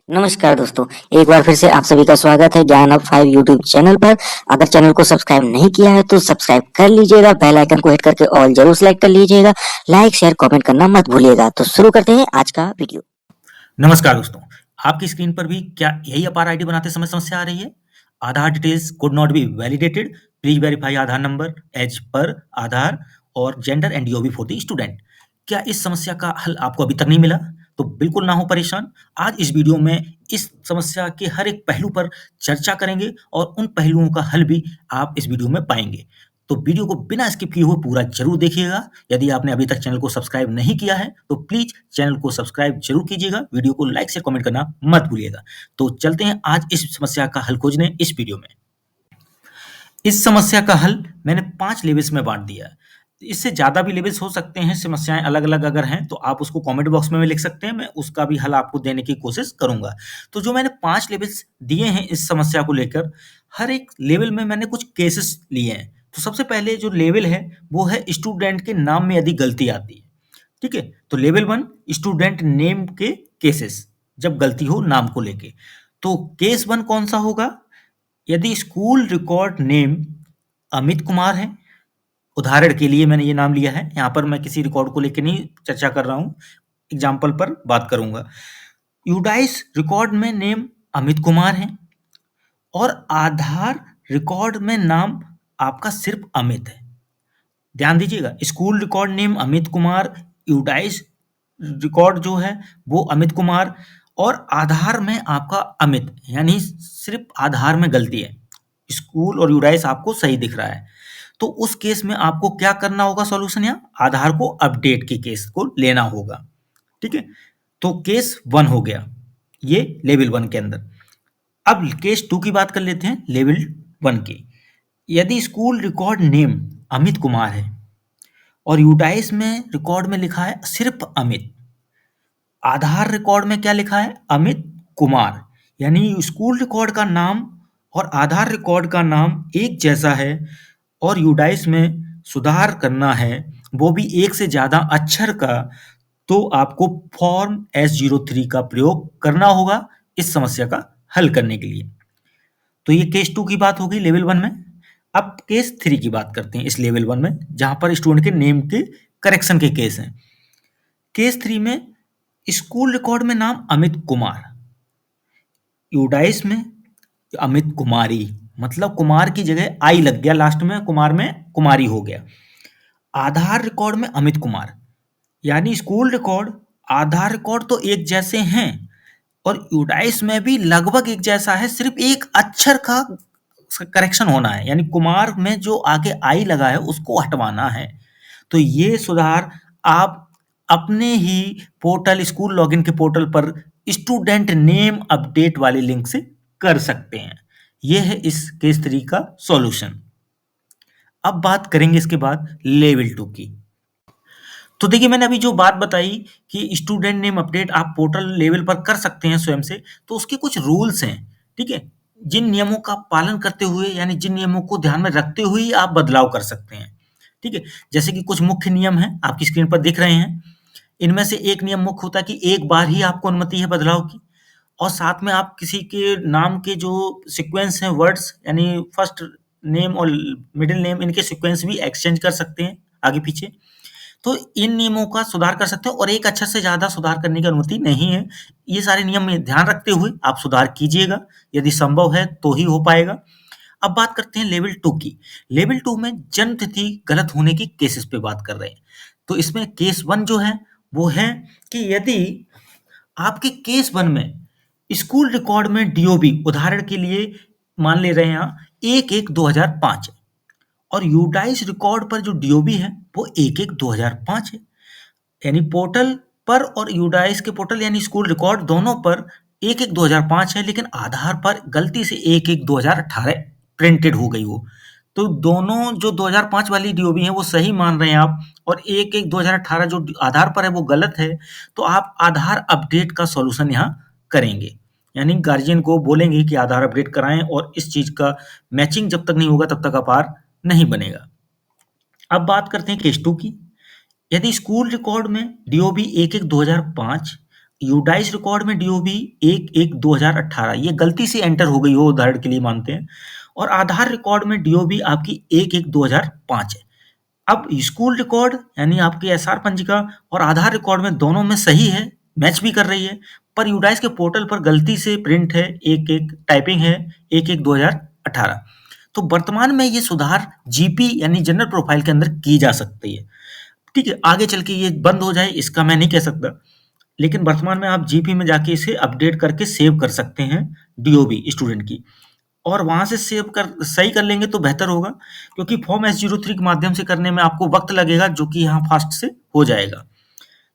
नमस्कार दोस्तों, एक बार फिर से आप सभी का स्वागत है ज्ञान अब 5 यूट्यूब चैनल पर। अगर चैनल को सब्सक्राइब नहीं किया है तो सब्सक्राइब कर लीजिएगा, बेल आइकन को हिट करके ऑल जरूर सेलेक्ट कर लीजिएगा, लाइक शेयर कमेंट करना मत भूलिएगा। तो शुरू करते हैं आज का वीडियो। नमस्कार दोस्तों, आपकी स्क्रीन पर भी क्या यही अपार आईडी बनाते समय समस्या आ रही है? Aadhaar details could not be validated, please verify Aadhaar number as per Aadhaar और gender and DOB for the student. क्या इस समस्या का हल आपको अभी तक नहीं मिला? तो बिल्कुल ना हो परेशान। आज इस वीडियो में इस समस्या के हर एक पहलू पर चर्चा करेंगे और उन पहलुओं का हल भी आप इस वीडियो में पाएंगे। तो वीडियो को बिना स्किप किए हुए पूरा जरूर देखिएगा। यदि आपने अभी तक चैनल को सब्सक्राइब नहीं किया है तो प्लीज चैनल को सब्सक्राइब जरूर कीजिएगा, वीडियो को लाइक से कमेंट करना मत भूलिएगा। तो चलते हैं आज इस समस्या का हल खोजने इस वीडियो में। इस समस्या का हल मैंने 5 लेवल्स में बाँट दिया है। इससे ज़्यादा भी लेवल्स हो सकते हैं, समस्याएँ अलग-अलग अगर हैं तो आप उसको कमेंट बॉक्स में भी लिख सकते हैं, मैं उसका भी हल आपको देने की कोशिश करूँगा। तो जो मैंने 5 लेवल्स दिए हैं इस समस्या को लेकर, हर एक लेवल में मैंने कुछ केसेस लिए हैं। तो सबसे पहले जो लेवल है, वो है स्टूडेंट के नाम में यदि गलती आती है, ठीक है? तो लेवल 1 स्टूडेंट नेम के केसेस, जब गलती हो नाम को लेके। तो केस 1 कौन-सा होगा? यदि school record name Amit Kumar है, उदाहरण के लिए मैंने ये नाम लिया है, यहाँ पर मैं किसी रिकॉर्ड को लेके नहीं चर्चा कर रहा हूँ, एग्जाम्पल पर बात करूँगा। यूडाइस रिकॉर्ड में नेम अमित कुमार है और आधार रिकॉर्ड में नाम आपका सिर्फ अमित है। ध्यान दीजिएगा, school record name Amit Kumar, UDISE record जो है वो अमित कुमार और आधार में आपका अमित, यानी सिर्फ आधार में गलती है। स्कूल और यूडाइस आपको सही दिख रहा है। तो उस केस में आपको क्या करना होगा? सॉल्यूशन यहाँ आधार को अपडेट के केस को लेना होगा, ठीक है? तो केस 1 हो गया, ये लेवल 1 के अंदर। अब केस 2 की बात कर लेते हैं लेवल 1 की। यदि school record name Amit Kumar है और यूडाइस में रिकॉर्ड में लिखा है सिर्फ अमित, आधार रिकॉर्ड में क्या लिखा है? अमित कुमार, यानी स्कूल रिकॉर्ड का नाम और आधार रिकॉर्ड का नाम एक जैसा है और यूडाइस में सुधार करना है, वो भी एक से ज्यादा अक्षर का, तो आपको फॉर्म S03 का प्रयोग करना होगा इस समस्या का हल करने के लिए। तो ये केस 2 की बात हो गई लेवल 1 में। अब केस 3 की बात करते हैं इस लेवल 1 में, जहां पर स्टूडेंट के नेम के करेक्शन के केस हैं। केस 3 में स्कूल रिकॉर्ड में नाम अमित कुमार, यूडाइस में अमित कुमारी, मतलब कुमार की जगह आई लग गया, लास्ट में कुमार में कुमारी हो गया। आधार रिकॉर्ड में अमित कुमार, यानी स्कूल रिकॉर्ड आधार रिकॉर्ड तो एक जैसे हैं और यूडाइस में भी लगभग एक जैसा है, सिर्फ एक अक्षर का करेक्शन होना है, यानी कुमार में जो आगे आई लगा है उसको हटवाना है। तो ये सुधार आप अपने ही पोर्टल स्कूल लॉगिन के पोर्टल पर स्टूडेंट नेम अपडेट वाले लिंक से कर सकते हैं। ये है इस केस 3 का सॉल्यूशन। अब बात करेंगे इसके बाद लेवल 2 की। तो देखिए, मैंने अभी जो बात बताई कि स्टूडेंट नेम अपडेट आप पोर्टल लेवल पर कर सकते हैं स्वयं से, तो उसके कुछ रूल्स हैं, ठीक है? जिन नियमों का पालन करते हुए, यानी जिन नियमों को ध्यान में रखते हुए ही आप बदलाव कर सकते हैं, ठीक है? जैसे कि कुछ मुख्य नियम हैं, आपकी स्क्रीन पर दिख रहे हैं। इनमें से एक नियम मुख्य होता है कि एक बार ही आपको अनुमति है बदलाव की, और साथ में आप किसी के नाम के जो सीक्वेंस हैं वर्ड्स, यानी फर्स्ट नेम और मिडिल नेम, इनके सीक्वेंस भी एक्सचेंज कर सकते हैं आगे पीछे। तो इन नियमों का सुधार कर सकते हो और एक अक्षर से ज़्यादा सुधार करने की अनुमति नहीं है। ये सारे नियम में ध्यान रखते हुए आप सुधार कीजिएगा, यदि संभव है तो ही हो पाएगा। अब बात करते हैं लेवल 2 की। लेवल 2 में जन्म तिथि गलत होने की केसेस पे बात कर रहे हैं। तो इसमें केस 1 जो है वो है कि यदि आपके केस 1 में स्कूल रिकॉर्ड में डीओबी, उदाहरण के लिए मान ले रहे हैं यहाँ 1/1/2005 है और यूडाइस रिकॉर्ड पर जो डीओबी है वो 1/1/2005 है, यानी पोर्टल पर और यूडाइस के पोर्टल यानी स्कूल रिकॉर्ड दोनों पर 1/1/2005 है, लेकिन आधार पर गलती से 1/1/2018 प्रिंटेड हो गई वो। तो दोनों जो 2005 वाली डीओबी है वो सही मान रहे हैं आप, और 1/1/2018 जो आधार पर है वो गलत है। तो आप आधार अपडेट का सॉल्यूशन यहाँ करेंगे, यानी गार्जियन को बोलेंगे कि आधार अपडेट कराएं और इस चीज का मैचिंग जब तक नहीं होगा तब तक अपार नहीं बनेगा। अब बात करते हैं केस 2 की। यदि स्कूल रिकॉर्ड में डीओबी 1/1/2005 यूडाइस रिकॉर्ड में डीओबी 1/1/2018 ये गलती से एंटर हो गई हो, उदाहरण के लिए मानते हैं, और आधार रिकॉर्ड में डीओबी आपकी 1/1/2005 है। अब स्कूल रिकॉर्ड यानी आपकी एसआर पंजिका और आधार रिकॉर्ड में दोनों में सही है, मैच भी कर रही है, पर यूडाइस के पोर्टल पर गलती से प्रिंट है 1/1 टाइपिंग है 1/1/2018। तो वर्तमान में ये सुधार जीपी यानी जनरल प्रोफाइल के अंदर की जा सकती है। ठीक है, आगे चल के ये बंद हो जाए इसका मैं नहीं कह सकता, लेकिन वर्तमान में आप जीपी में जाके इसे अपडेट करके सेव कर सकते हैं डीओबी स्टूडेंट की, और वहां से सेव कर सही कर लेंगे तो बेहतर होगा, क्योंकि फॉर्म S03 के माध्यम से करने में आपको वक्त लगेगा, जो कि यहाँ फास्ट से हो जाएगा।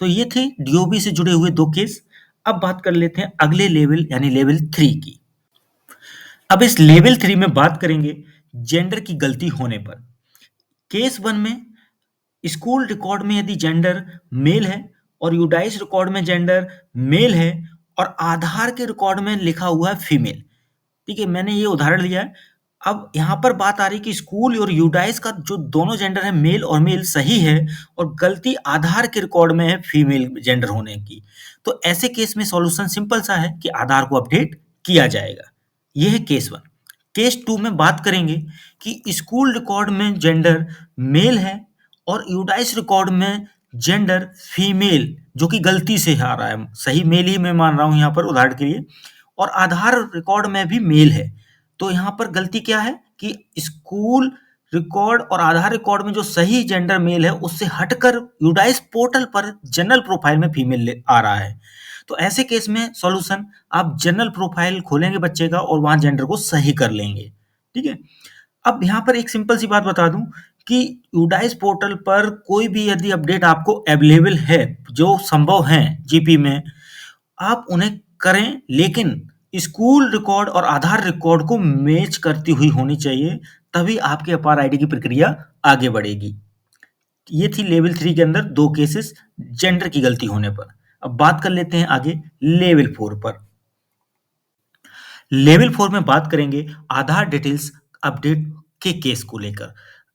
तो ये थे डीओबी से जुड़े हुए 2 केस। अब बात कर लेते हैं अगले लेवल यानी लेवल 3 की। अब इस लेवल 3 में बात करेंगे जेंडर की गलती होने पर। केस 1 में स्कूल रिकॉर्ड में यदि जेंडर मेल है और यूडाइस रिकॉर्ड में जेंडर मेल है और आधार के रिकॉर्ड में लिखा हुआ है फीमेल, ठीक है, मैंने ये उदाहरण लिया है। अब यहाँ पर बात आ रही है कि स्कूल और यूडाइस का जो दोनों जेंडर है मेल और मेल सही है, और गलती आधार के रिकॉर्ड में है फीमेल जेंडर होने की। तो ऐसे केस में सॉल्यूशन सिंपल सा है कि आधार को अपडेट किया जाएगा। ये है केस 1। केस 2 में बात करेंगे कि स्कूल रिकॉर्ड में जेंडर मेल है और यूडाइस रिकॉर्ड में जेंडर फीमेल, जो कि गलती से आ रहा है, सही मेल ही मैं मान रहा हूँ यहाँ पर उदाहरण के लिए, और आधार रिकॉर्ड में भी मेल है। तो यहाँ पर गलती क्या है कि स्कूल रिकॉर्ड और आधार रिकॉर्ड में जो सही जेंडर मेल है उससे हटकर यूडाइस पोर्टल पर जनरल प्रोफाइल में फीमेल आ रहा है। तो ऐसे केस में सॉल्यूशन, आप जनरल प्रोफाइल खोलेंगे बच्चे का और वहां जेंडर को सही कर लेंगे। ठीक है, अब यहाँ पर एक सिंपल सी बात बता दूं कि यूडाइस पोर्टल पर कोई भी यदि अपडेट आपको अवेलेबल है जो संभव है जीपी में, आप उन्हें करें, लेकिन स्कूल रिकॉर्ड और आधार रिकॉर्ड को मैच करती हुई होनी चाहिए, तभी आपके अपार आईडी की प्रक्रिया आगे बढ़ेगी। ये थी लेवल 3 के अंदर 2 केसेस जेंडर की गलती होने पर। अब बात कर लेते हैं आगे लेवल 4 पर। लेवल 4 में बात करेंगे आधार डिटेल्स अपडेट के केस को लेकर।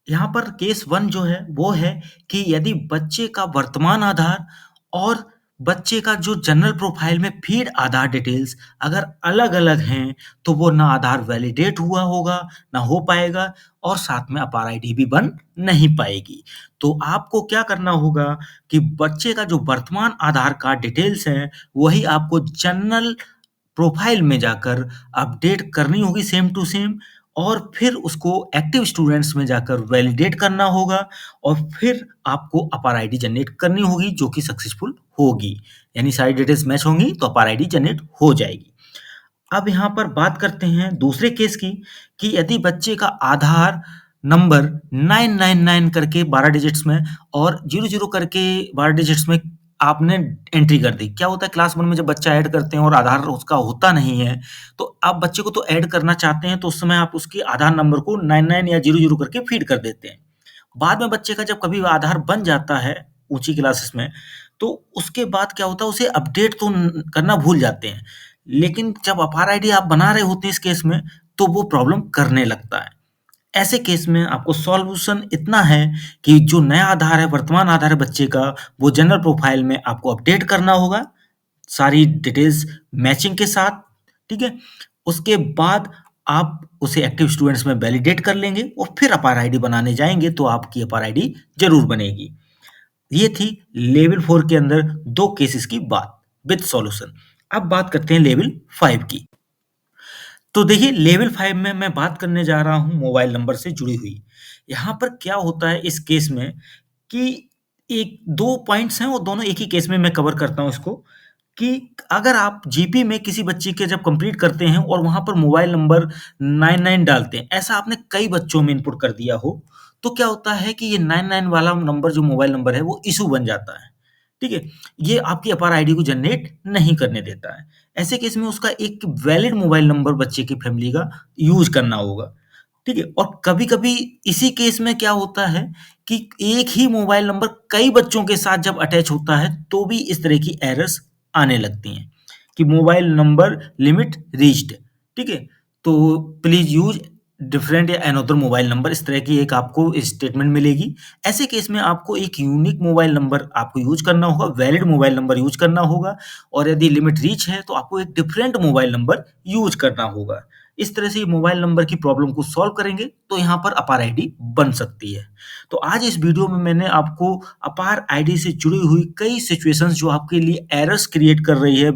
यहाँ पर केस 1 जो है वो है कि यदि बच्चे का वर्तमान आधार और बच्चे का जो जनरल प्रोफाइल में फीड आधार डिटेल्स अगर अलग-अलग हैं, तो वो ना आधार वैलिडेट हुआ होगा, ना हो पाएगा, और साथ में अपार आईडी भी बन नहीं पाएगी। तो आपको क्या करना होगा कि बच्चे का जो वर्तमान आधार कार्ड डिटेल्स हैं, वही आपको जनरल प्रोफाइल में जाकर अपडेट करनी होगी सेम टू सेम, और फिर उसको एक्टिव स्टूडेंट्स में जाकर वैलिडेट करना होगा, और फिर आपको अपार आईडी जनरेट करनी होगी जो कि सक्सेसफुल होगी, यानी सारी डिटेल्स मैच होंगी तो अपार आईडी जनरेट हो जाएगी। अब यहाँ पर बात करते हैं दूसरे केस की कि यदि बच्चे का आधार नंबर 999 करके 12 डिजिट्स में और 00 करके 12 डिजिट्स में आपने एंट्री कर दी। क्या होता है क्लास 1 में जब बच्चा ऐड करते हैं और आधार उसका होता नहीं है, तो आप बच्चे को तो ऐड करना चाहते हैं, तो उस समय आप उसके आधार नंबर को 99 या 00 करके फीड कर देते हैं। बाद में बच्चे का जब कभी आधार बन जाता है ऊँची क्लासेस में, तो उसके बाद क्या होता है उसे अपडेट तो करना भूल जाते हैं। लेकिन जब अपार आईडी आप बना रहे होते हैं इस केस में, तो वो प्रॉब्लम करने लगता है। ऐसे केस में आपको सॉल्यूशन इतना है कि जो नया आधार है, वर्तमान आधार है बच्चे का, वो जनरल प्रोफाइल में आपको अपडेट करना होगा, सारी डिटेल्स मैचिंग के साथ, ठीक है? उसके बाद आप उसे एक्टिव स्टूडेंट्स में वैलिडेट कर लेंगे और फिर अपार आईडी बनाने जाएँगे, तो आपकी अपार आईडी ज़रूर बनेगी। ये थी लेवल 4 के अंदर 2 केसेस की बात विद सॉल्यूशन। अब बात करते हैं लेवल 5 की। तो देखिए लेवल 5 में मैं बात करने जा रहा हूँ मोबाइल नंबर से जुड़ी हुई। यहाँ पर क्या होता है इस केस में कि एक 2 पॉइंट्स हैं और दोनों एक ही केस में मैं कवर करता हूँ इसको, कि अगर आप जीपी में किसी बच्चे के जब कंप्लीट करते हैं और वहाँ पर मोबाइल नंबर 99 डालते हैं, ऐसा आपने कई बच्चों में इनपुट कर दिया हो, तो क्या होता है कि ये 99 वाला नंबर जो मोबाइल नंबर है वो इश्यू बन जाता है। ठीक है? ये आपकी अपार आईडी को जनरेट नहीं करने देता है। ऐसे केस में उसका एक वैलिड मोबाइल नंबर बच्चे की फैमिली का यूज़ करना होगा। ठीक है? और कभी-कभी इसी केस में क्या होता है कि एक ही मोबाइल नंबर कई बच्चों के साथ जब अटैच होता है, तो भी इस तरह की एरर्स आने लगती हैं कि मोबाइल नंबर लिमिट रीच्ड। ठीक है? तो प्लीज़ यूज़ डिफरेंट या अनदर मोबाइल नंबर, इस तरह की एक आपको स्टेटमेंट मिलेगी। ऐसे केस में आपको एक यूनिक मोबाइल नंबर आपको यूज़ करना होगा, वैलिड मोबाइल नंबर यूज़ करना होगा और यदि लिमिट रीच है तो आपको एक डिफरेंट मोबाइल नंबर यूज़ करना होगा। इस तरह से ये मोबाइल नंबर की प्रॉब्लम को सॉल्व करेंगे तो यहाँ पर अपार आईडी बन सकती है। तो आज इस वीडियो में मैंने आपको अपार आईडी से जुड़ी हुई कई सिचुएशंस जो आपके लिए एरर्स क्रिएट कर रही है,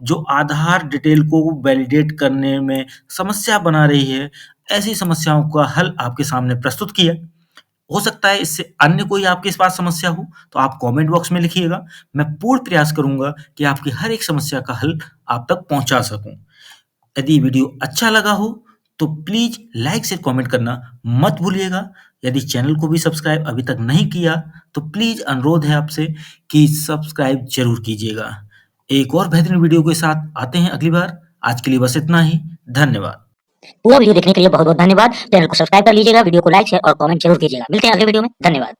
जो आधार डिटेल को वैलिडेट करने में समस्या बना रही है, ऐसी समस्याओं का हल आपके सामने प्रस्तुत किया। हो सकता है इससे अन्य कोई आपके पास समस्या हो, तो आप कमेंट बॉक्स में लिखिएगा। मैं पूर्ण प्रयास करूँगा कि आपकी हर एक समस्या का हल आप तक पहुँचा सकूँ। यदि वीडियो अच्छा लगा हो, तो प्लीज़ लाइक शेयर कमेंट करना मत भूलिएगा। यदि चैनल को भी सब्सक्राइब अभी तक नहीं किया, तो प्लीज़ अनुरोध है आपसे कि सब्सक्राइब ज़रूर कीजिएगा। एक और बेहतरीन वीडियो के साथ आते हैं अगली बार। आज के लिए बस इतना ही। धन्यवाद। पूरा वीडियो देखने के लिए बहुत बहुत धन्यवाद। चैनल को सब्सक्राइब कर लीजिएगा, वीडियो को लाइक शेयर और कमेंट जरूर कीजिएगा। मिलते हैं अगले वीडियो में। धन्यवाद।